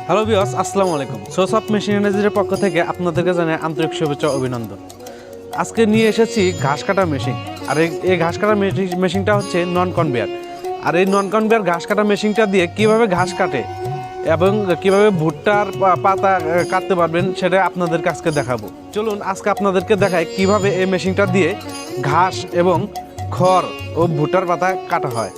Hello viewers, আসসালামু আলাইকুম। সোসফট মেশিনারিজের পক্ষ থেকে আপনাদেরকে জানাই আন্তরিক শুভেচ্ছা অভিনন্দন। আজকে নিয়ে এসেছি ঘাস কাটা মেশিন। আর এই ঘাস কাটা মেশিনটা হচ্ছে নন কনভেয়ার। আর এই নন কনভেয়ার ঘাস কাটা মেশিনটা দিয়ে কিভাবে ঘাস কাটে এবং কিভাবে ভুট্টার পাতা কাটতে পারবেন সেটা আপনাদেরকে আজকে দেখাবো। চলুন আজকে আপনাদেরকে দেখাই কিভাবে এই মেশিনটা দিয়ে ঘাস এবং খড় ও ভুট্টার পাতা কাটা হয়।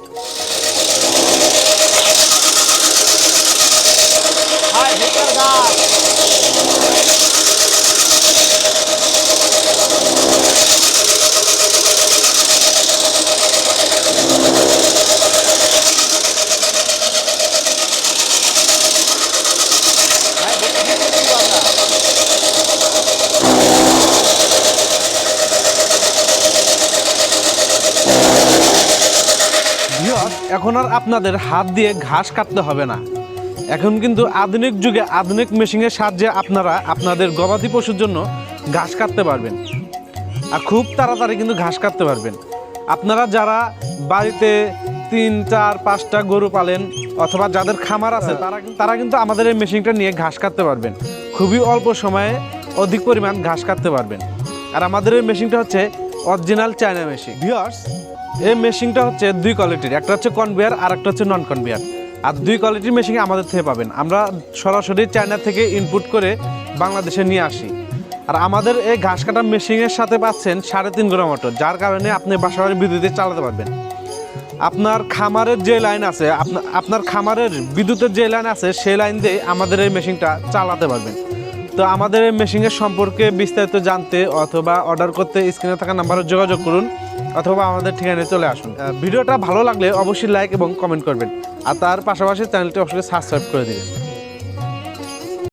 এখন আর আপনাদের হাত দিয়ে ঘাস কাটতে হবে না। এখন কিন্তু আধুনিক যুগে আধুনিক মেশিনের সাহায্যে আপনারা আপনাদের গবাদি পশুর জন্য ঘাস কাটতে পারবেন আর খুব তাড়াতাড়ি কিন্তু ঘাস কাটতে পারবেন। আপনারা যারা বাড়িতে 3-4-5টা গরু পালেন অথবা যাদের খামার আছে তারা কিন্তু আমাদের এই মেশিনটা নিয়ে ঘাস কাটতে পারবেন। খুবই অল্প সময়ে অধিক পরিমাণ ঘাস কাটতে পারবেন। আর আমাদের এই মেশিনটা হচ্ছে অরিজিনাল চায়না মেশিন। ভিউয়ার্স, এই মেশিনটা হচ্ছে দুই কোয়ালিটির, একটা হচ্ছে কনভেয়ার আর একটা হচ্ছে নন কনভেয়ার। আর দুই কোয়ালিটির মেশিন আমাদের থেকে পাবেন। আমরা সরাসরি চায়না থেকে ইনপুট করে বাংলাদেশে নিয়ে আসি। আর আমাদের এই ঘাস কাটা মেশিনের সাথে পাচ্ছেন 3.5 ঘোড়া মোটর, যার কারণে আপনি বাসাবাড়ি বিদ্যুতে চালাতে পারবেন। আপনার খামারের যে লাইন আছে, আপনার খামারের বিদ্যুতের যে লাইন আছে সেই লাইন দিয়ে আমাদের এই মেশিনটা চালাতে পারবেন। তো আমাদের এই মেশিনের সম্পর্কে বিস্তারিত জানতে অথবা অর্ডার করতে স্ক্রিনে থাকা নাম্বারে যোগাযোগ করুন অথবা আমাদের ঠিকানায় চলে আসুন। ভিডিওটা ভালো লাগলে অবশ্যই লাইক এবং কমেন্ট করবেন আর তার পাশাপাশি চ্যানেলটি অবশ্যই সাবস্ক্রাইব করে দিবেন।